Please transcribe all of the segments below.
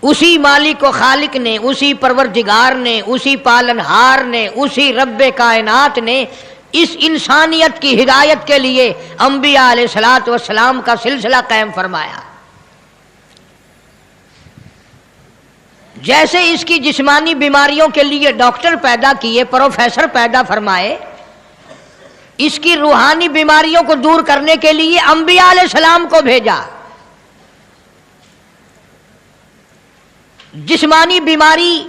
اسی مالک و خالق نے، اسی پروردگار نے، اسی پالنہار نے، اسی رب کائنات نے اس انسانیت کی ہدایت کے لیے انبیاء علیہ الصلوۃ والسلام کا سلسلہ قائم فرمایا۔ جیسے اس کی جسمانی بیماریوں کے لیے ڈاکٹر پیدا کیے، پروفیسر پیدا فرمائے، اس کی روحانی بیماریوں کو دور کرنے کے لیے انبیاء علیہ السلام کو بھیجا۔ جسمانی بیماری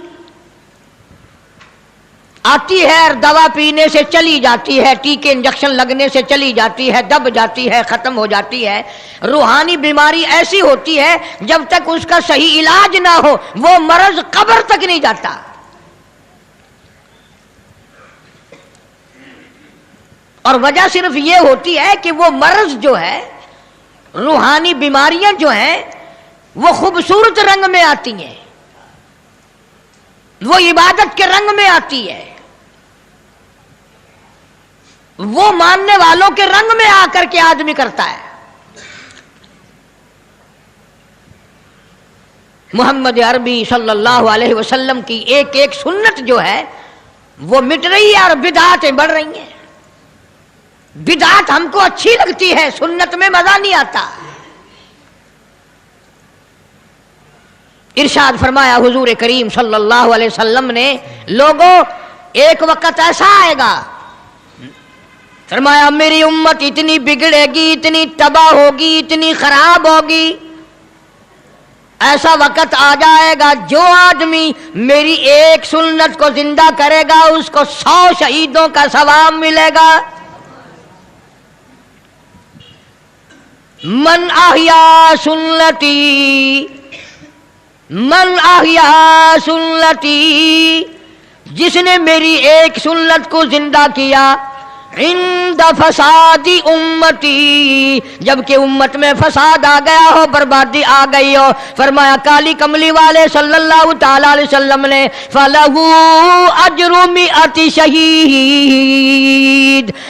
آتی ہے اور دوا پینے سے چلی جاتی ہے، ٹیکے انجیکشن لگنے سے چلی جاتی ہے، دب جاتی ہے، ختم ہو جاتی ہے۔ روحانی بیماری ایسی ہوتی ہے جب تک اس کا صحیح علاج نہ ہو وہ مرض قبر تک نہیں جاتا۔ اور وجہ صرف یہ ہوتی ہے کہ وہ مرض جو ہے، روحانی بیماریاں جو ہیں، وہ خوبصورت رنگ میں آتی ہیں، وہ عبادت کے رنگ میں آتی ہے، وہ ماننے والوں کے رنگ میں آ کر کے آدمی کرتا ہے۔ محمد عربی صلی اللہ علیہ وسلم کی ایک ایک سنت جو ہے وہ مٹ رہی ہے اور بدعاتیں بڑھ رہی ہیں۔ بدعات ہم کو اچھی لگتی ہے، سنت میں مزہ نہیں آتا۔ ارشاد فرمایا حضور کریم صلی اللہ علیہ وسلم نے، لوگوں ایک وقت ایسا آئے گا، فرمایا میری امت اتنی بگڑے گی، اتنی تباہ ہوگی، اتنی خراب ہوگی، ایسا وقت آ جائے گا جو آدمی میری ایک سنت کو زندہ کرے گا اس کو 100 شہیدوں کا ثواب ملے گا۔ من احیا سنتی، من احیا سنتی، جس نے میری ایک سنت کو زندہ کیا، عند فساد امتی، جبکہ امت میں فساد آ گیا ہو، بربادی آ گئی ہو، فرمایا کالی کملی والے صلی اللہ تعالی علیہ وسلم نے فَلَهُ أَجْرُ مِئَةِ شہید،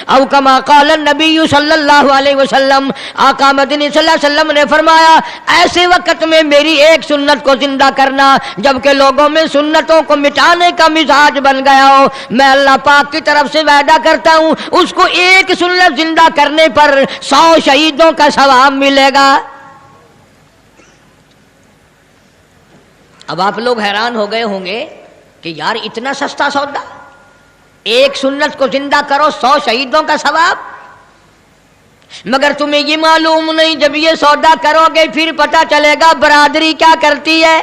او کما قال النبی صلی اللہ علیہ وسلم، آقا مدنی صلی اللہ علیہ وسلم نے فرمایا ایسے وقت میں میری ایک سنت کو زندہ کرنا جبکہ لوگوں میں سنتوں کو مٹانے کا مزاج بن گیا ہو، میں اللہ پاک کی طرف سے وعدہ کرتا ہوں اس کو ایک سنت زندہ کرنے پر 100 شہیدوں کا ثواب ملے گا۔ اب آپ لوگ حیران ہو گئے ہوں گے کہ یار اتنا سستا سودا، ایک سنت کو زندہ کرو 100 شہیدوں کا ثواب، مگر تمہیں یہ معلوم نہیں جب یہ سودا کرو گے پھر پتہ چلے گا برادری کیا کرتی ہے،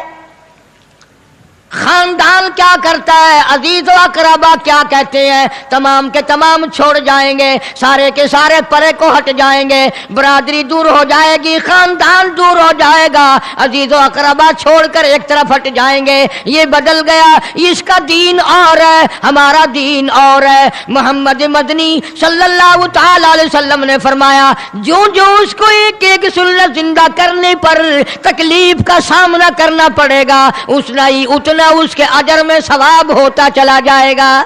خاندان کیا کرتا ہے، عزیز و اقربا کیا کہتے ہیں، تمام کے تمام چھوڑ جائیں گے، سارے کے سارے پرے کو ہٹ جائیں گے، برادری دور ہو جائے گی، خاندان دور ہو جائے گا، عزیز و اقربا چھوڑ کر ایک طرف ہٹ جائیں گے، یہ بدل گیا، اس کا دین اور ہے، ہمارا دین اور ہے۔ محمد مدنی صلی اللہ تعالی علیہ وسلم نے فرمایا جو اس کو ایک ایک سنت زندہ کرنے پر تکلیف کا سامنا کرنا پڑے گا اتنا اس کے اجر میں ثواب ہوتا چلا جائے گا۔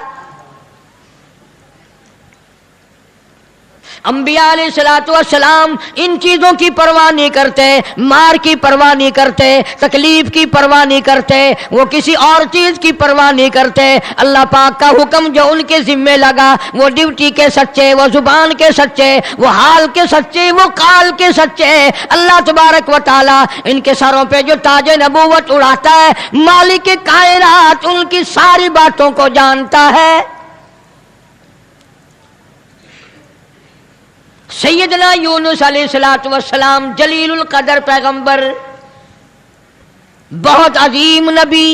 انبیاء علیہ الصلوۃ والسلام ان چیزوں کی پرواہ نہیں کرتے، مار کی پرواہ نہیں کرتے، تکلیف کی پرواہ نہیں کرتے، وہ کسی اور چیز کی پرواہ نہیں کرتے۔ اللہ پاک کا حکم جو ان کے ذمے لگا وہ ڈیوٹی کے سچے، وہ زبان کے سچے، وہ حال کے سچے، وہ قال کے سچے۔ اللہ تبارک و تعالی ان کے سروں پہ جو تاج نبوت اڑاتا ہے، مالک کائنات ان کی ساری باتوں کو جانتا ہے۔ سیدنا یونس علیہ السلام جلیل القدر پیغمبر، بہت عظیم نبی،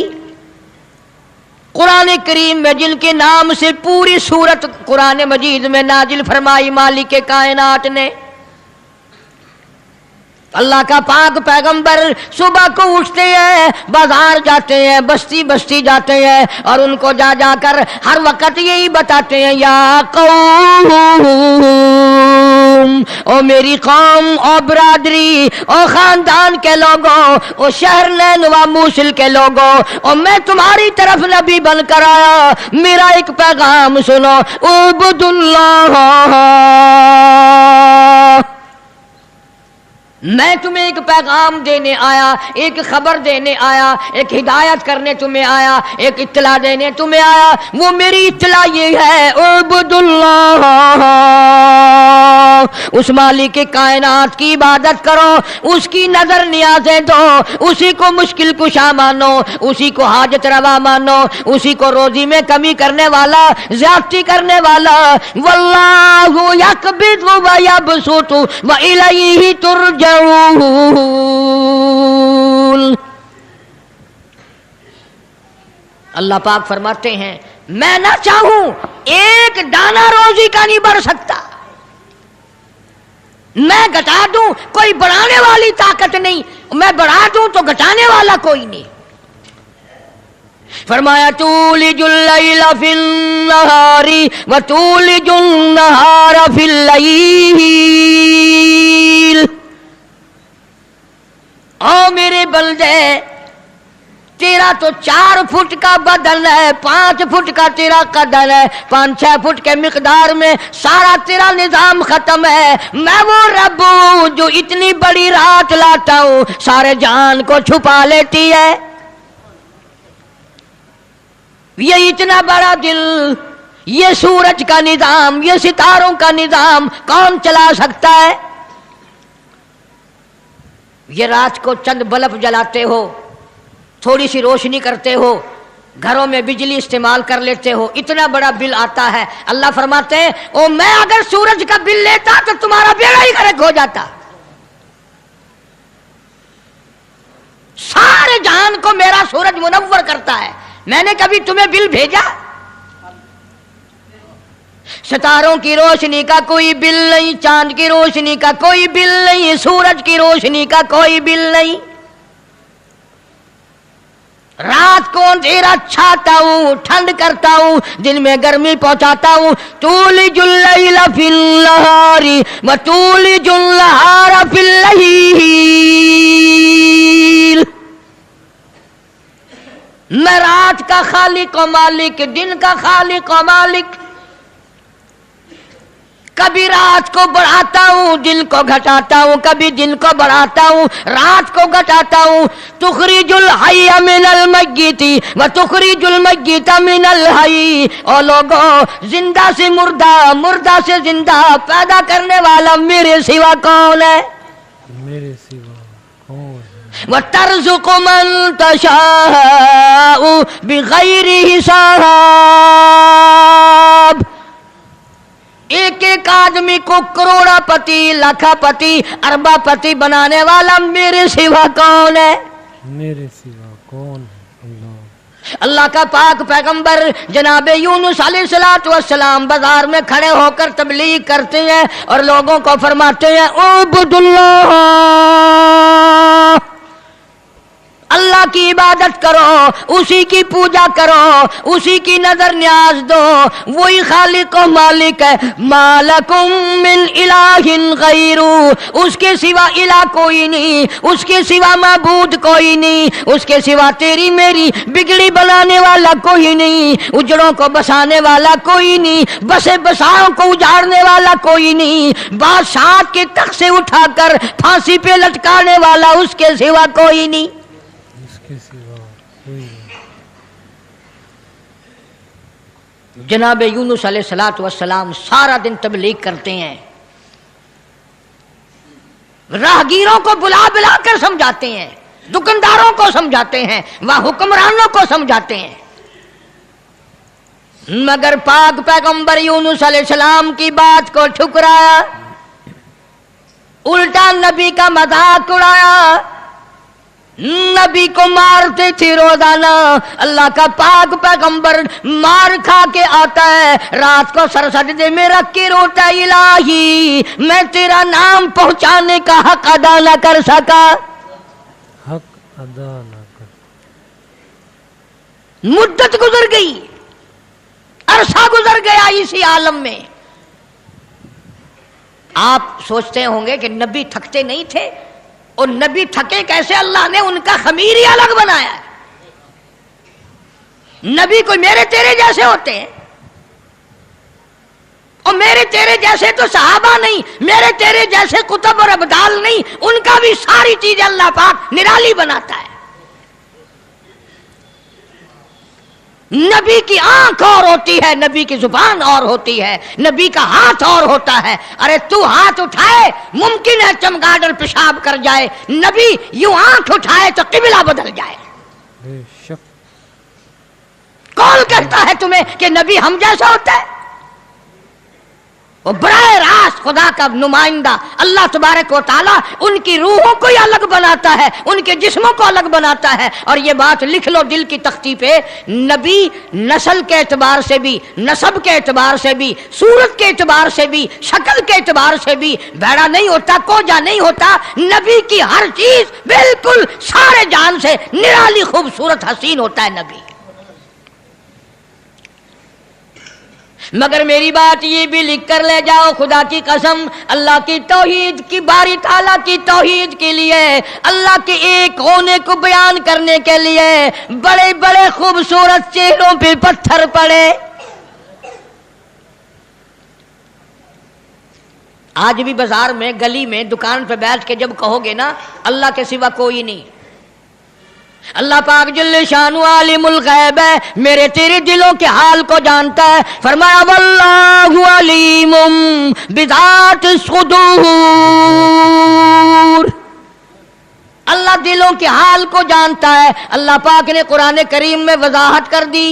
قرآن کریم میں جن کے نام سے پوری سورت قرآن مجید میں نازل فرمائی مالک کائنات نے، اللہ کا پاک پیغمبر صبح کو اٹھتے ہیں، بازار جاتے ہیں، بستی بستی جاتے ہیں اور ان کو جا جا کر ہر وقت یہی بتاتے ہیں یا قوم، او میری قوم، او برادری، او خاندان کے لوگوں، او شہر نینوا موصل کے لوگوں، او میں تمہاری طرف نبی بن کر آیا، میرا ایک پیغام سنو، اعبدوا اللہ میں تمہیں ایک پیغام دینے آیا، ایک خبر دینے آیا، ایک ہدایت کرنے تمہیں آیا، ایک اطلاع دینے تمہیں آیا۔ وہ میری اطلاع یہ ہے، اعبد اللہ، اس مالک کی کائنات کی عبادت کرو، اس کی نظر نیازیں دو، اسی کو مشکل کشا مانو، اسی کو حاجت روا مانو، اسی کو روزی میں کمی کرنے والا، زیادتی کرنے والا۔ واللہ یقبض ویبسط والیہ ترجعون۔ اللہ پاک فرماتے ہیں میں نہ چاہوں ایک دانہ روزی کا نہیں بڑھ سکتا، میں گھٹا دوں کوئی بڑھانے والی طاقت نہیں، میں بڑھا دوں تو گھٹانے والا کوئی نہیں۔ فرمایا تولج اللیل فی النہار وتولج النہار فی اللیل۔ او میرے بندے، تیرا تو 4 فٹ کا بدن ہے، 5 فٹ کا تیرا قدر ہے، 5-6 فٹ کے مقدار میں سارا تیرا نظام ختم ہے۔ میں وہ رب ہوں جو اتنی بڑی رات لاتا ہوں، سارے جہان کو چھپا لیتی ہے۔ یہ اتنا بڑا دل، یہ سورج کا نظام، یہ ستاروں کا نظام کون چلا سکتا ہے؟ یہ رات کو چند بلب جلاتے ہو، تھوڑی سی روشنی کرتے ہو، گھروں میں بجلی استعمال کر لیتے ہو، اتنا بڑا بل آتا ہے۔ اللہ فرماتے ہیں او میں اگر سورج کا بل لیتا تو تمہارا بیڑا ہی غرق ہو جاتا۔ سارے جہان کو میرا سورج منور کرتا ہے، میں نے کبھی تمہیں بل بھیجا؟ ستاروں کی روشنی کا کوئی بل نہیں، چاند کی روشنی کا کوئی بل نہیں، سورج کی روشنی کا کوئی بل نہیں۔ رات کو اندھیرا چھاتا ہوں، ٹھنڈ کرتا ہوں، دن میں گرمی پہنچاتا ہوں۔ تولج اللیل فی النہار وتولج النہار فی اللیل۔ میں رات کا خالق و مالک، دن کا خالق و مالک، کبھی رات کو بڑھاتا ہوں دن کو گھٹاتا ہوں، کبھی دن کو بڑھاتا ہوں رات کو گھٹاتا ہوں۔ تخرج الحی من المیت وتخرج المیت من الحی۔ او لوگوں، زندہ سے مردہ، مردہ سے زندہ پیدا کرنے والا میرے سوا کون ہے؟ میرے سوا کون ہے؟ وَتَرْزُقُ مَن تَشَاءُ بِغَيْرِ حساب۔ ایک ایک آدمی کو کروڑا پتی، لاکھا پتی، اربا پتی بنانے والا میرے سوا کون ہے؟ میرے سوا کون ہے؟ اللہ۔ اللہ کا پاک پیغمبر جناب یونس علیہ السلام بازار میں کھڑے ہو کر تبلیغ کرتے ہیں اور لوگوں کو فرماتے ہیں اعبد اللہ، اللہ کی عبادت کرو، اسی کی پوجا کرو، اسی کی نظر نیاز دو، وہی خالق و مالک ہے۔ ما لکم من الہ غیر، اس کے سوا الہ کوئی نہیں، اس کے سوا معبود کوئی نہیں، اس کے سوا تیری میری بگڑی بنانے والا کوئی نہیں، اجڑوں کو بسانے والا کوئی نہیں، بسے بساؤں کو اجاڑنے والا کوئی نہیں، بادشاہ کے تخت سے اٹھا کر پھانسی پہ لٹکانے والا اس کے سوا کوئی نہیں۔ کے سوا کوئی نہیں۔ جناب یونس علیہ السلام سارا دن تبلیغ کرتے ہیں، راہگیروں کو بلا بلا کر سمجھاتے ہیں، دکانداروں کو سمجھاتے ہیں، حکمرانوں کو سمجھاتے ہیں، مگر پاک پیغمبر یونس علیہ السلام کی بات کو ٹھکرایا، الٹا نبی کا مذاق اڑایا، نبی کو مارتے تھے روزانہ۔ اللہ کا پاک پیغمبر مار کھا کے آتا ہے، رات کو سر سجدے میں رکھ کے روتا ہے الہی میں تیرا نام پہنچانے کا حق ادا نہ کر سکا، حق ادا نہ کر۔ مدت گزر گئی، عرصہ گزر گیا اسی عالم میں۔ آپ سوچتے ہوں گے کہ نبی تھکتے نہیں تھے، اور نبی تھکے کیسے؟ اللہ نے ان کا خمیر ہی الگ بنایا ہے۔ نبی کوئی میرے تیرے جیسے ہوتے ہیں؟ اور میرے تیرے جیسے تو صحابہ نہیں، میرے تیرے جیسے کتب اور ابدال نہیں، ان کا بھی ساری چیزیں اللہ پاک نرالی بناتا ہے۔ نبی کی آنکھ اور ہوتی ہے، نبی کی زبان اور ہوتی ہے، نبی کا ہاتھ اور ہوتا ہے۔ ارے تو ہاتھ اٹھائے ممکن ہے چمگادڑ پیشاب کر جائے، نبی یوں آنکھ اٹھائے تو قبلہ بدل جائے۔ بے شک کون کہتا ہے تمہیں کہ نبی ہم جیسا ہوتا ہے؟ وہ براہ راست خدا کا نمائندہ اللہ تبارک و تعالیٰ ان کی روحوں کو ہی الگ بناتا ہے، ان کے جسموں کو الگ بناتا ہے۔ اور یہ بات لکھ لو دل کی تختی پہ، نبی نسل کے اعتبار سے بھی، نسب کے اعتبار سے بھی، صورت کے اعتبار سے بھی، شکل کے اعتبار سے بھی بھیڑا نہیں ہوتا، کوجا نہیں ہوتا۔ نبی کی ہر چیز بالکل سارے جان سے نرالی خوبصورت حسین ہوتا ہے نبی۔ مگر میری بات یہ بھی لکھ کر لے جاؤ، خدا کی قسم، اللہ کی توحید کی، باری تعالیٰ کی توحید کے لیے، اللہ کے ایک ہونے کو بیان کرنے کے لیے بڑے بڑے خوبصورت چہروں پہ پتھر پڑے۔ آج بھی بازار میں، گلی میں، دکان پہ بیٹھ کے جب کہو گے نا اللہ کے سوا کوئی نہیں، اللہ پاک جل شانہ عالم الغیب ہے، میرے تیرے دلوں کے حال کو جانتا ہے۔ فرمایا واللہ علیم بذات الصدور، اللہ دلوں کے حال کو جانتا ہے۔ اللہ پاک نے قرآن کریم میں وضاحت کر دی،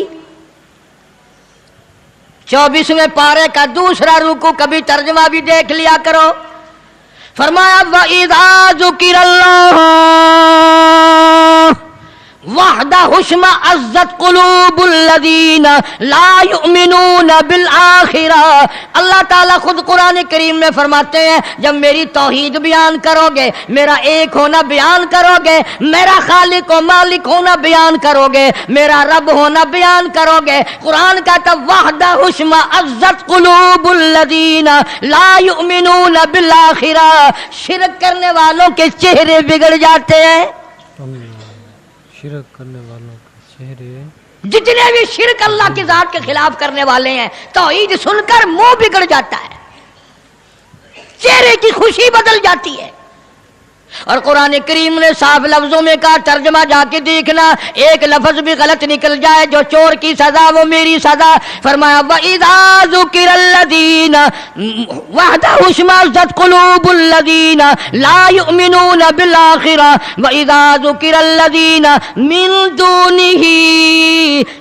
24ویں پارے کا دوسرا رکوع، کبھی ترجمہ بھی دیکھ لیا کرو۔ فرمایا وَإِذَا ذُكِرَ اللَّهُ وَحْدَهُ اشْمَأَزَّتْ قُلُوبُ الَّذِينَ لَا يُؤْمِنُونَ بِالْآخِرَةِ، اللہ تعالیٰ خود قرآن کریم میں فرماتے ہیں جب میری توحید بیان کرو گے، میرا ایک ہونا بیان کرو گے، میرا خالق و مالک ہونا بیان کرو گے، میرا رب ہونا بیان کرو گے، قرآن کہتا وَحْدَهُ اشْمَأَزَّتْ قُلُوبُ الَّذِينَ لَا يُؤْمِنُونَ بِالْآخِرَةِ، شرک کرنے والوں کے چہرے بگڑ جاتے ہیں۔ اللہ، شرک کرنے والوں کے چہرے، جتنے بھی شرک اللہ کی ذات کے خلاف کرنے والے ہیں، توحید سن کر منہ بگڑ جاتا ہے، چہرے کی خوشی بدل جاتی ہے۔ اور قرآن کریم نے صاف لفظوں میں کہا، ترجمہ جا کے دیکھنا، ایک لفظ بھی غلط نکل جائے، جو چور کی سزا وہ میری سزا۔ فرمایا وَإِذَا ذُكِرَ الَّذِينَ وَحْدَهُ اشْمَأَزَّتْ قُلُوبُ الَّذِينَ لَا يُؤْمِنُونَ بِالْآخِرَةِ وَإِذَا ذُكِرَ الَّذِينَ مِن دُونِهِ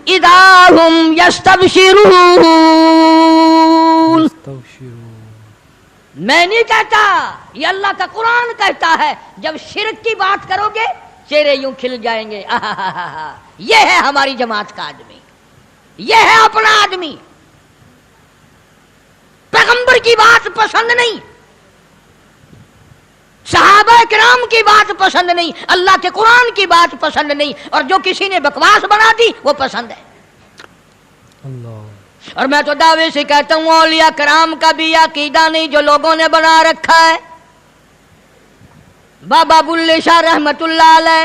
إِذَا هُمْ يَسْتَبْشِرُونَ۔ استبشروا، میں نہیں کہتا، یہ اللہ کا قرآن کہتا ہے، جب شرک کی بات کرو گے چہرے یوں کھل جائیں گے۔ یہ ہے ہماری جماعت کا آدمی، یہ ہے اپنا آدمی۔ پیغمبر کی بات پسند نہیں، صحابہ کرام کی بات پسند نہیں، اللہ کے قرآن کی بات پسند نہیں، اور جو کسی نے بکواس بنا دی وہ پسند ہے۔ اللہ، اور میں تو دعوے سے کہتا ہوں اولیاء کرام کا بھی عقیدہ نہیں جو لوگوں نے بنا رکھا ہے۔ بابا بلے شاہ رحمت اللہ علیہ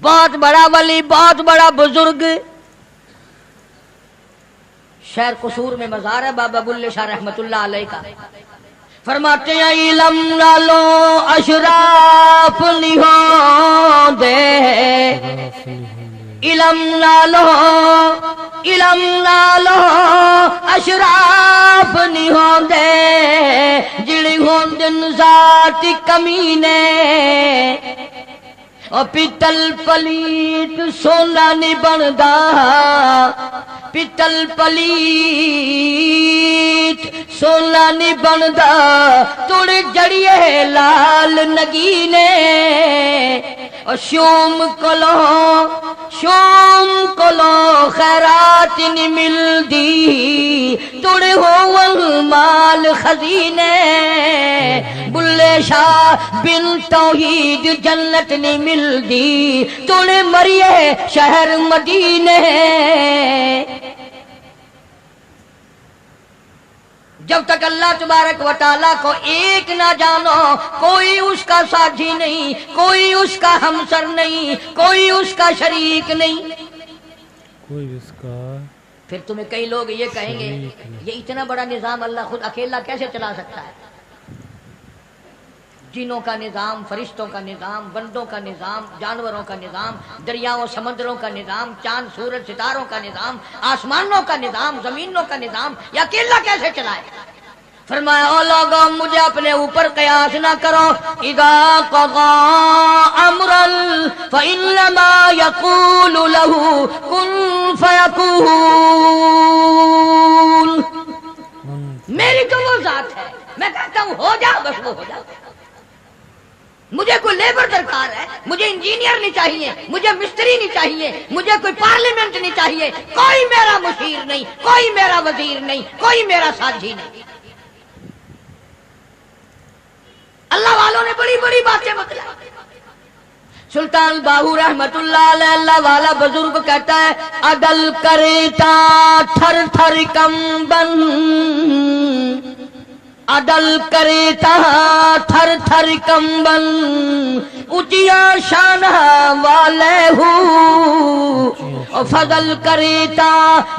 بہت بڑا ولی، بہت بڑا بزرگ، شہر قصور میں مزار ہے بابا بلے شاہ رحمت اللہ علیہ کا۔ فرماتے ہیں علم نالو اشراف نہیں ہوندے، علم نالو اشراف نہیں ہوندے، جڑی ہوندن ذات کمینے، اور پیتل پلیت سونا نہیں بندا، پیتل پلیت سونا نہیں بندا، توڑے جڑیے لال نگینے، اور شوم کولوں خیرات نہیں ملدی، توڑے ہو مال خزینے، بلے شاہ بن توحید جنت نہیں ملدی، توڑے مریے شہر مدینے۔ جب تک اللہ تبارک و تعالیٰ کو ایک نہ جانو، کوئی اس کا ساتھی نہیں، کوئی اس کا ہمسر نہیں، کوئی اس کا شریک نہیں۔ کوئی اس کا پھر تمہیں کئی لوگ یہ کہیں گے یہ اتنا بڑا نظام اللہ خود اکیلا کیسے چلا سکتا ہے؟ جنوں کا نظام، فرشتوں کا نظام، بندوں کا نظام، جانوروں کا نظام، دریاؤں سمندروں کا نظام، چاند سورج ستاروں کا نظام، آسمانوں کا نظام، زمینوں کا نظام، یہ اکیلا کیسے چلائے؟ فرمایا او لوگوں مجھے اپنے اوپر قیاس نہ کرو، اذا قضا امرا فانما یقول له کن فیکون۔ میری تو وہ ذات ہے، میں کہتا ہوں ہو جا بس وہ ہو جاتا ہے۔ مجھے کوئی لیبر درکار ہے، مجھے انجینئر نہیں چاہیے، مجھے مستری نہیں چاہیے، مجھے کوئی پارلیمنٹ نہیں چاہیے، کوئی میرا مشیر نہیں، کوئی میرا وزیر نہیں، کوئی میرا ساتھی نہیں۔ اللہ والوں نے بڑی بڑی باتیں بتلائی۔ سلطان باہو رحمت اللہ علیہ اللہ والا بزرگ کہتا ہے عدل کرتا تھر تھر کمبن، عدل کرتا تھر تھر کمبن، اچیا شان والے ہوں، فضل کرتا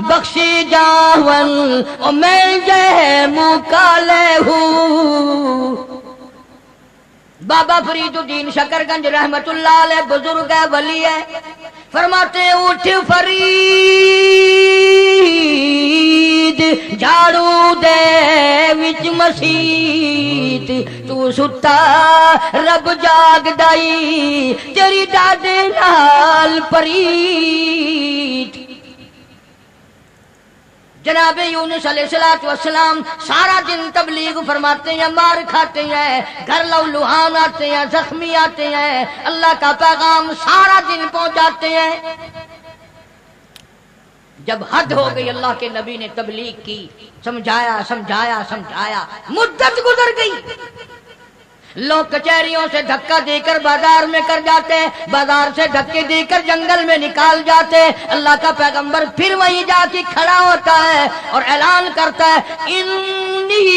بخشی جاون، اور میں جہ مکالے ہوں۔ بابا فرید الدین شکر گنج رحمت اللہ علیہ بزرگ ہے، ولی ہے، فرماتے ہیں اٹھ فرید جھاڑو دے وچ مسیت، تو ستا رب جاگ دائی تیری ڈاڈے نال پریت۔ جناب یونس علیہ السلام سارا دن تبلیغ فرماتے ہیں، مار کھاتے ہیں، گھر لو لوہان آتے ہیں، زخمی آتے ہیں، اللہ کا پیغام سارا دن پہنچاتے ہیں۔ جب حد ہو گئی اللہ کے نبی نے تبلیغ کی، سمجھایا سمجھایا سمجھایا، مدت گزر گئی، لوگ کچہریوں سے دھکا دے کر بازار میں کر جاتے، بازار سے دھکے دے کر جنگل میں نکال جاتے۔ اللہ کا پیغمبر پھر وہیں جا کے کھڑا ہوتا ہے اور اعلان کرتا ہے انی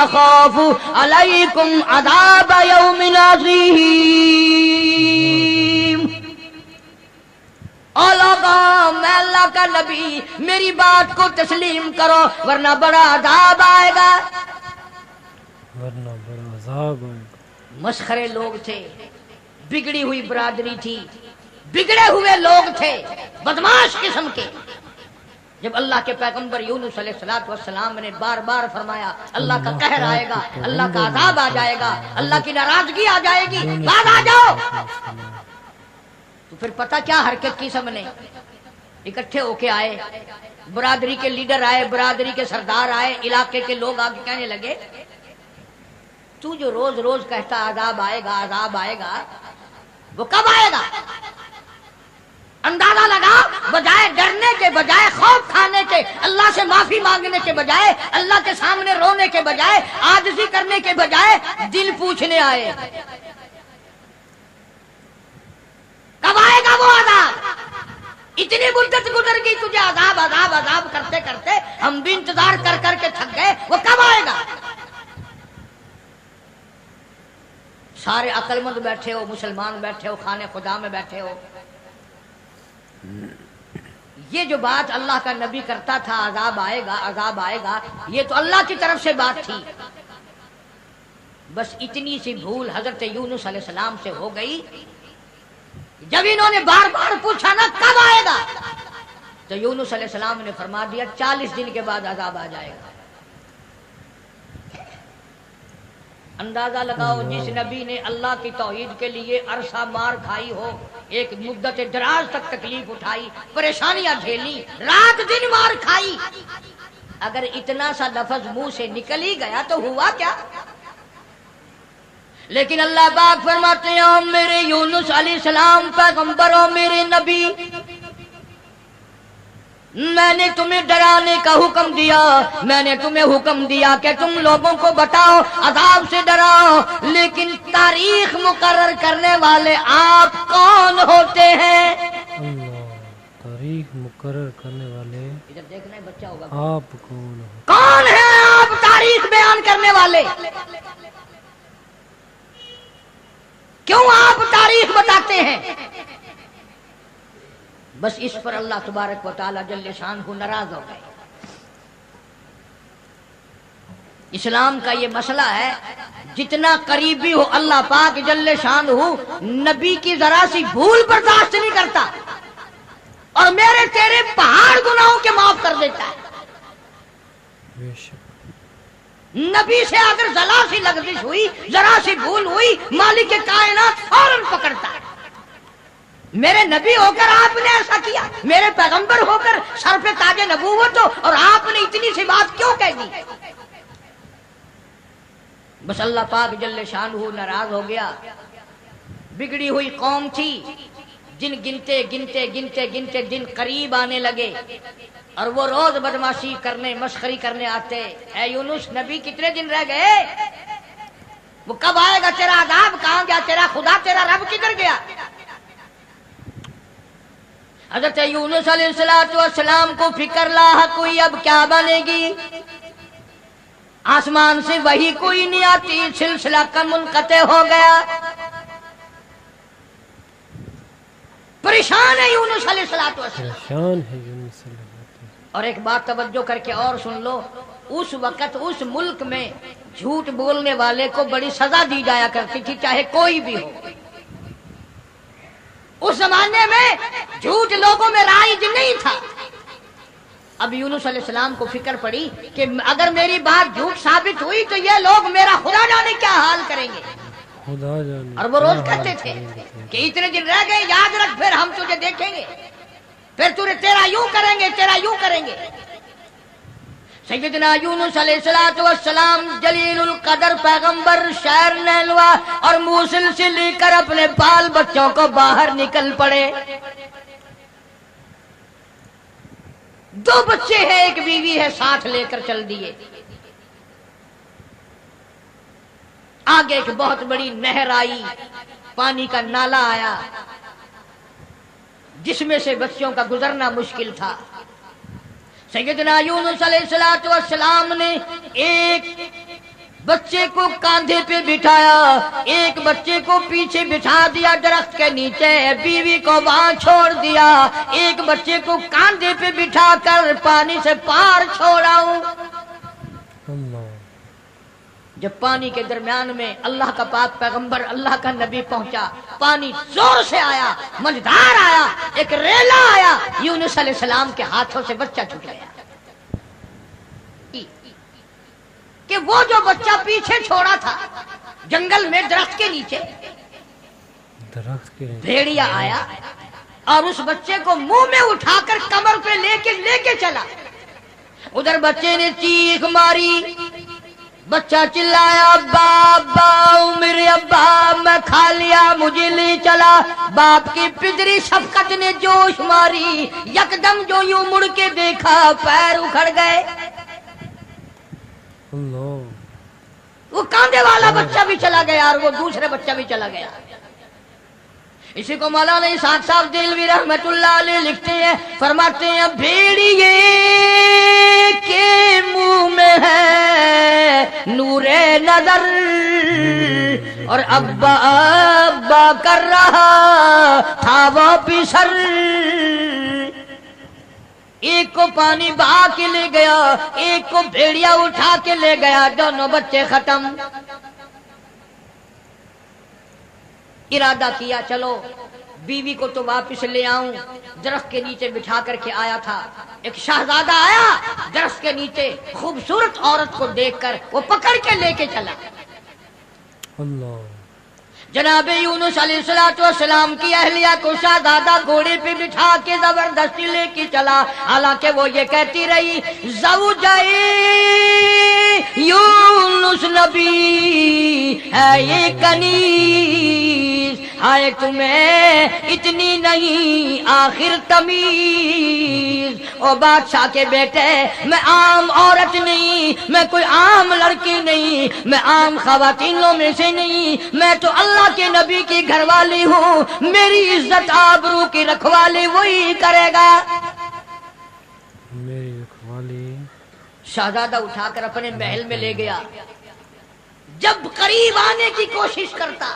اخاف علیکم عذاب یوم عظیم۔ او لوگوں میں اللہ کا نبی، میری بات کو تسلیم کرو ورنہ بڑا عذاب آئے گا، ورنہ بڑا عذاب آئے گا۔ مسخرے لوگ تھے، بگڑی ہوئی برادری تھی، بگڑے ہوئے لوگ تھے، بدماش قسم کے۔ جب اللہ کے پیغمبر یونس علیہ السلام نے بار بار فرمایا اللہ کا قہر آئے گا، اللہ کا عذاب آ جائے گا، اللہ کی ناراضگی آ جائے گی، بعد آ جاؤ، تو پھر پتہ کیا حرکت کی؟ سب نے اکٹھے ہو کے آئے، برادری کے لیڈر آئے، برادری کے سردار آئے، علاقے کے لوگ آگے کہنے لگے تو جو روز روز کہتا عذاب آئے گا عذاب آئے گا، وہ کب آئے گا؟ اندازہ لگا، بجائے ڈرنے کے، بجائے خوف کھانے کے، اللہ سے معافی مانگنے کے بجائے، اللہ کے سامنے رونے کے بجائے، عاجزی کرنے کے بجائے دل پوچھنے آئے کب آئے گا وہ عذاب؟ اتنی مدت گزر گئی تجھے عذاب عذاب عذاب کرتے کرتے، ہم بھی انتظار کر کر کے تھک گئے، وہ کب آئے گا؟ سارے عقل مند بیٹھے ہو، مسلمان بیٹھے ہو، خانے خدا میں بیٹھے ہو، یہ جو بات اللہ کا نبی کرتا تھا عذاب آئے گا عذاب آئے گا، یہ تو اللہ کی طرف سے بات تھی، بس اتنی سی بھول حضرت یونس علیہ السلام سے ہو گئی، جب انہوں نے بار بار پوچھا نا کب آئے گا، تو یونس علیہ السلام نے فرما دیا 40 دن کے بعد عذاب آ جائے گا۔ اندازہ لگاؤ، جس نبی نے اللہ کی توحید کے لیے عرصہ مار کھائی ہو، ایک مدت دراز تک تکلیف اٹھائی، پریشانیاں جھیلی، رات دن مار کھائی، اگر اتنا سا لفظ منہ سے نکل ہی گیا تو ہوا کیا؟ لیکن اللہ پاک فرماتے ہیں میرے یونس علیہ السلام پیغمبر ہو، میرے نبی، میں نے تمہیں ڈرانے کا حکم دیا، میں نے تمہیں حکم دیا کہ تم لوگوں کو بتاؤ، عذاب سے ڈراؤ، لیکن تاریخ مقرر کرنے والے آپ کون ہوتے ہیں؟ اللہ، تاریخ مقرر کرنے والے ادھر دیکھنا ہے بچہ ہوگا، آپ کون ہو؟ کون ہیں آپ تاریخ بیان کرنے والے؟ کیوں آپ تاریخ بتاتے ہیں؟ بس اس پر اللہ تبارک و تعالی جل شان کو ناراض ہو گئے. اسلام کا یہ مسئلہ ہے، جتنا قریبی ہو اللہ پاک جل شان ہو نبی کی ذرا سی بھول برداشت نہیں کرتا، اور میرے تیرے پہاڑ گناہوں کے معاف کر دیتا ہے. بے شک. نبی سے اگر ذرا سی لغزش ہوئی، ذرا سی بھول ہوئی، مالک کائنات فوراً پکڑتا ہے. میرے نبی ہو کر آپ نے ایسا کیا، میرے پیغمبر ہو کر سر پہ تاج نبوت ہو اور آپ نے اتنی سی بات کیوں کہہ دی؟ بس اللہ پاک جل شانہ ناراض ہو گیا. بگڑی ہوئی قوم تھی، جن گنتے گنتے گنتے گنتے دن قریب آنے لگے اور وہ روز بدماشی کرنے مسخری کرنے آتے. اے یونس نبی کتنے دن رہ گئے؟ وہ کب آئے گا تیرا عذاب؟ کہاں گیا تیرا خدا؟ تیرا رب کدھر گیا؟ حضرت یونس علیہ السلام کو فکر لاحق ہوئی، اب کیا بنے گی؟ آسمان سے وہی کوئی نہیں آتی، سلسلہ کا منقطع ہو گیا. پریشان ہے یونس علیہ السلام. پریشان ہے یونس علیہ السلام. اور ایک بات توجہ کر کے اور سن لو، اس وقت اس ملک میں جھوٹ بولنے والے کو بڑی سزا دی جایا کرتی تھی، چاہے کوئی بھی ہو. اس زمانے میں جھوٹ لوگوں میں رائج نہیں تھا. اب یونس علیہ السلام کو فکر پڑی کہ اگر میری بات جھوٹ ثابت ہوئی تو یہ لوگ میرا خدا جانے کیا حال کریں گے. خدا جانے. اور وہ روز کہتے تھے کہ اتنے دن رہ گئے، یاد رکھ پھر ہم تجھے دیکھیں گے، پھر تیرا یوں کریں گے، تیرا یوں کریں گے. سیدنا یونس علیہ السلام جلیل القدر پیغمبر شہر نیلوا اور موصل سے لے کر اپنے بال بچوں کو باہر نکل پڑے. 2 بچے ہیں، ایک بیوی ہے، ساتھ لے کر چل دیے. آگے ایک بہت بڑی نہر آئی، پانی کا نالا آیا جس میں سے بچوں کا گزرنا مشکل تھا. سیدنا یونس علیہ السلام نے ایک بچے کو کاندھے پہ بٹھایا، ایک بچے کو پیچھے بٹھا دیا درخت کے نیچے، بیوی کو وہاں چھوڑ دیا، ایک بچے کو کاندھے پہ بٹھا کر پانی سے پار چھوڑا ہوں. جب پانی کے درمیان میں اللہ کا پاک پیغمبر اللہ کا نبی پہنچا، پانی زور سے آیا، مزدار آیا، ایک ریلا آیا، یونس علیہ السلام کے ہاتھوں سے بچہ چھوٹ گیا. کہ وہ جو بچہ پیچھے چھوڑا تھا جنگل میں درخت کے نیچے، بھیڑیا آیا اور اس بچے کو منہ میں اٹھا کر کمر پہ لے کے چلا. ادھر بچے نے چیخ ماری، بچہ چلایا، ابا ابا میرے ابا میں کھا لیا، مجھے لے چلا. باپ کی پدری شفقت نے جوش ماری، یکدم جو یوں مڑ کے دیکھا پیر اکھڑ گئے. وہ کاندھے والا بچہ بھی چلا گیا اور وہ دوسرے بچہ بھی چلا گیا. اسی کو مولانا اسحاق صاحب دہلوی رحمت اللہ علیہ لکھتے ہیں، فرماتے ہیں بھیڑیے کے منہ میں ہے نور نظر اور ابا ابا کر رہا تھا وہ پیسر. ایک کو پانی بہا کے لے گیا، ایک کو بھیڑیا اٹھا کے لے گیا، دونوں بچے ختم. ارادہ کیا چلو بیوی کو تو واپس لے آؤں. درخت کے نیچے بٹھا کر کے آیا تھا، ایک شہزادہ آیا درخت کے نیچے، خوبصورت عورت کو دیکھ کر وہ پکڑ کے لے کے چلا. جناب یونس علیہ السلام کی اہلیہ کو شہزادہ گھوڑے پہ بٹھا کے زبردستی لے کے چلا، حالانکہ وہ یہ کہتی رہی زوجائے یونس نبی ہے یہ کنیز، ہائے تمہیں اتنی نہیں آخر تمیز. او بادشاہ کے بیٹے، میں عام عورت نہیں، میں کوئی عام لڑکی نہیں، میں عام خواتینوں میں سے نہیں، میں تو اللہ کے نبی کی گھر والی ہوں، میری عزت آبرو کی رکھوالی وہی کرے گا. میری رکھوالی. شہزادہ اٹھا کر اپنے محل میں لے گیا. جب قریب آنے کی کوشش کرتا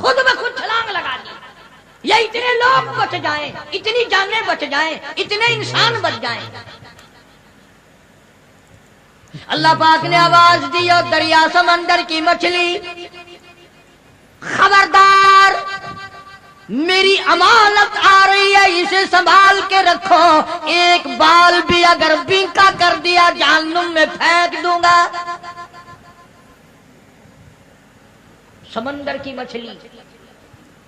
خود بخود چھلانگ لگا دی، یا اتنے لوگ بچ جائیں، اتنی جانیں بچ جائیں، اتنے انسان بچ جائیں۔ اللہ پاک نے آواز دی اور دریا سمندر کی مچھلی خبردار، میری امانت آ رہی ہے، اسے سنبھال کے رکھو، ایک بال بھی اگر بینکا کر دیا جہنم میں پھینک دوں گا۔ سمندر کی مچھلی،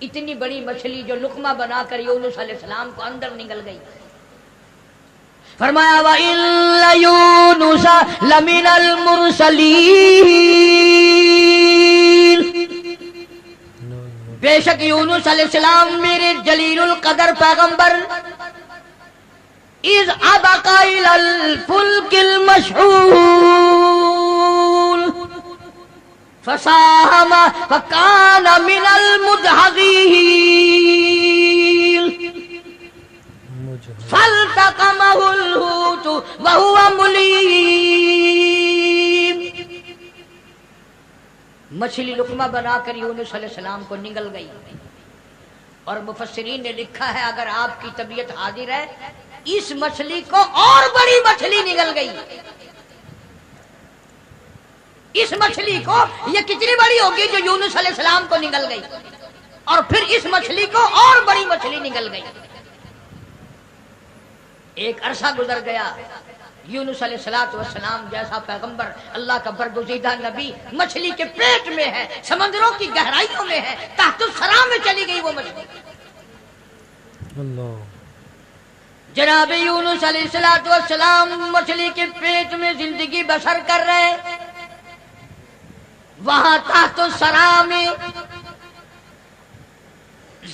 اتنی بڑی مچھلی جو لقمہ بنا کر یونس علیہ السلام کو اندر نگل گئی۔ فرمایا وَإِنَّ يُونُسَ لَمِنَ الْمُرْسَلِينَ، بے شک یونس علیہ السلام میرے جلیل القدر پیغمبر، اِذْ أَبَقَ إِلَى الْفُلْكِ الْمَشْحُونِ فَسَاهَمَ فَكَانَ مِنَ الْمُدْحَضِينَ فَالْتَقَمَهُ الْحُوتُ وَهُوَ مُلِيمٌ، مچھلی لقمہ بنا کر یونس علیہ السلام کو نگل گئی۔ اور مفسرین نے لکھا ہے اگر آپ کی طبیعت حاضر ہے، اس مچھلی کو اور بڑی مچھلی نگل گئی۔ اس مچھلی کو یہ کتنی بڑی ہوگی جو یونس علیہ السلام کو نگل گئی، اور پھر اس مچھلی کو اور بڑی مچھلی نگل گئی۔ ایک عرصہ گزر گیا، یونس علیہ السلام جیسا پیغمبر، اللہ کا برگزیدہ نبی مچھلی کے پیٹ میں ہے، سمندروں کی گہرائیوں میں ہے، تحت الثرى میں چلی گئی وہ مچھلی۔ اللہ جناب یونس علیہ السلام مچھلی کے پیٹ میں زندگی بسر کر رہے، وہاں تحت الثرى میں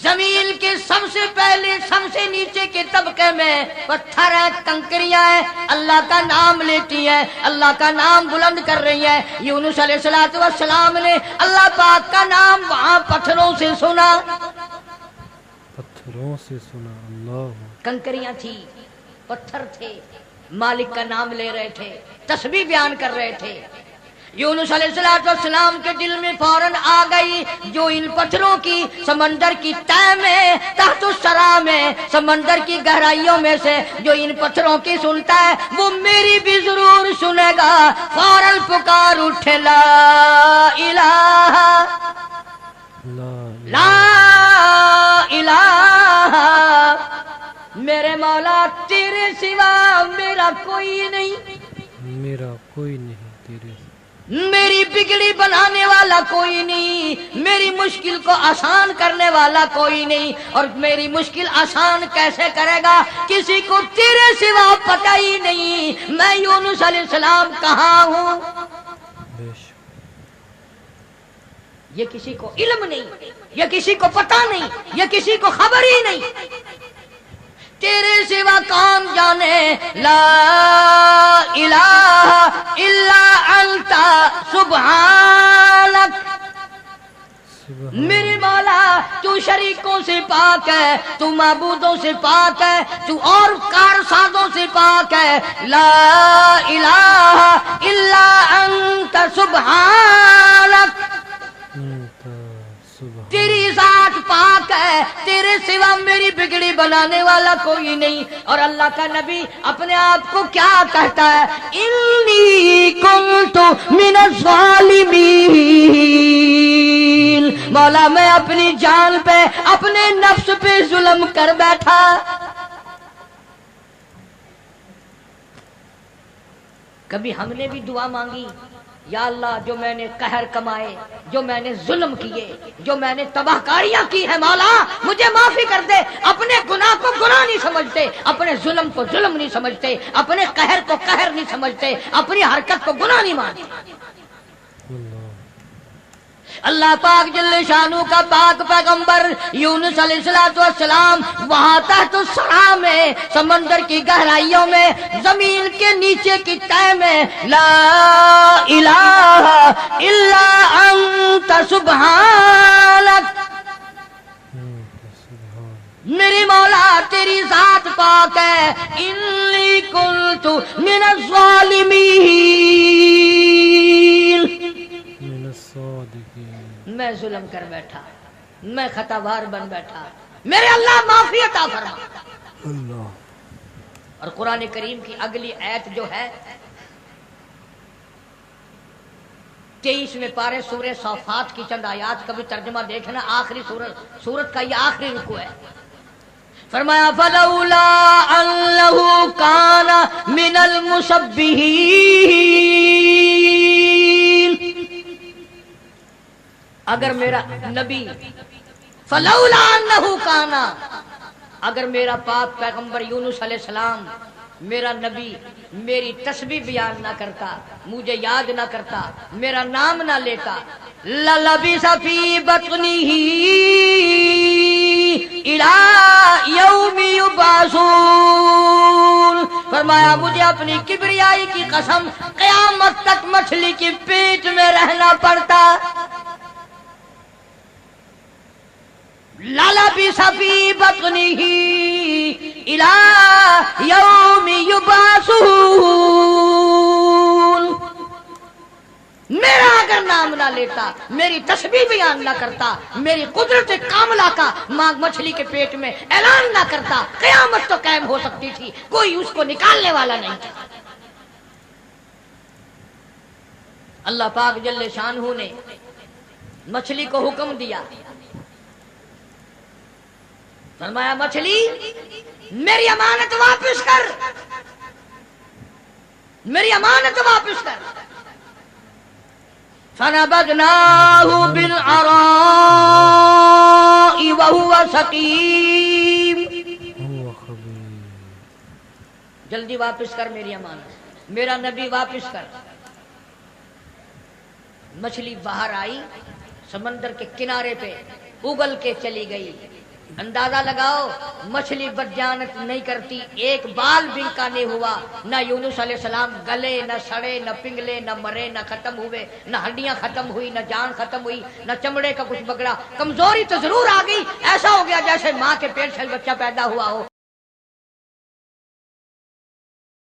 زمین کے سب سے پہلے سب سے نیچے کے طبقے میں پتھر ہے، کنکریاں ہیں، اللہ کا نام لیتی ہیں، اللہ کا نام بلند کر رہی ہیں۔ یونس علیہ السلام نے اللہ پاک کا نام وہاں پتھروں سے سنا، پتھروں سے سنا۔ اللہ کنکریاں تھی، پتھر تھے، مالک کا نام لے رہے تھے، تسبیح بیان کر رہے تھے۔ یونس علیہ السلام کے دل میں فوراً آ گئی، جو ان پتھروں کی سمندر کی تہ میں تحت الثرى میں سمندر کی گہرائیوں میں سے جو ان پتھروں کی سنتا ہے وہ میری بھی ضرور سنے گا۔ فوراً پکار اٹھے لا الہ لا الہ، میرے مولا تیرے سوا میرا کوئی نہیں، میرا کوئی نہیں تیرے، میری بگڑی بنانے والا کوئی نہیں، میری مشکل کو آسان کرنے والا کوئی نہیں، اور میری مشکل آسان کیسے کرے گا کسی کو تیرے سوا پتہ ہی نہیں میں یونس علیہ السلام کہاں ہوں۔ بے شک یہ کسی کو علم نہیں، یہ کسی کو پتہ نہیں، یہ کسی کو خبر ہی نہیں، تیرے سوا کون جانے۔ لا الہ الا انت سبحانک، میرے مولا تو شریکوں سے پاک ہے، تو معبودوں سے پاک ہے، تو اور کارسازوں سے پاک ہے۔ لا الہ الا انت سبحانک، تیری ذات پاک ہے، تیرے سوا میری بگڑی بنانے والا کوئی نہیں۔ اور اللہ کا نبی اپنے آپ کو کیا کہتا ہے؟ انی کنت من الظالمین، مولا میں اپنی جان پہ اپنے نفس پہ ظلم کر بیٹھا۔ کبھی ہم نے بھی دعا مانگی، یا اللہ جو میں نے قہر کمائے، جو میں نے ظلم کیے، جو میں نے تباہ کاریاں کی ہیں، مولا مجھے معافی کر دے۔ اپنے گناہ کو گناہ نہیں سمجھتے، اپنے ظلم کو ظلم نہیں سمجھتے، اپنے قہر کو قہر نہیں سمجھتے، اپنی حرکت کو گناہ نہیں مانتے۔ اللہ پاک جل شانو کا پاک پیغمبر یونس علیہ السلام وہاں تحت الثرى میں سمندر کی گہرائیوں میں زمین کے نیچے کی تہ میں لا الہ الا انت سبحانک، میری مولا تیری ذات پاک ہے۔ انی کنت من الظالمین، میں ظلم کر بیٹھا، میں خطاوار بن بیٹھا، میرے اللہ معافی عطا فرما۔ اللہ اور قرآن کریم کی اگلی آیت جو ہے 23ویں پارے سورہ صافات کی چند آیات کا بھی ترجمہ دیکھنا، آخری سورت کا یہ آخری رکوع ہے۔ فرمایا فلولا انہ کان من المسبحین، اگر میرا نبی، فلولا انہ کان، اگر میرا پاک پیغمبر یونس علیہ السلام میرا نبی میری تسبیح بیان نہ کرتا، مجھے یاد نہ کرتا، میرا نام نہ لیتا، للبث فی بطنہ الی یوم یبعثون، فرمایا مجھے اپنی کبریائی کی قسم قیامت تک مچھلی کی پیٹ میں رہنا پڑتا۔ للبث فی بطنہ الی یوم یبعثون، میرا اگر نام نہ لیتا، میری تسبیح بیان نہ کرتا، میری قدرت کاملہ کا مچھلی کے پیٹ میں اعلان نہ کرتا، قیامت تو قائم ہو سکتی تھی، کوئی اس کو نکالنے والا نہیں تھا۔ اللہ پاک جل شانہ نے مچھلی کو حکم دیا، فرمایا مچھلی میری امانت واپس کر، میری امانت واپس کر۔ فنبذناہ بالعراء وہو سقیم، هو خبیر، جلدی واپس کر میری امانت، میرا نبی واپس کر۔ مچھلی باہر آئی، سمندر کے کنارے پہ اگل کے چلی گئی۔ اندازہ لگاؤ مچھلی بدجانت نہیں کرتی، ایک بال بنکا نہیں ہوا، نہ یونس علیہ السلام گلے، نہ سڑے، نہ پنگلے، نہ مرے، نہ ختم ہوئے، نہ ہڈیاں ختم ہوئی، نہ جان ختم ہوئی، نہ چمڑے کا کچھ بگڑا۔ کمزوری تو ضرور آ گئی، ایسا ہو گیا جیسے ماں کے پیٹ سے بچہ پیدا ہوا ہو۔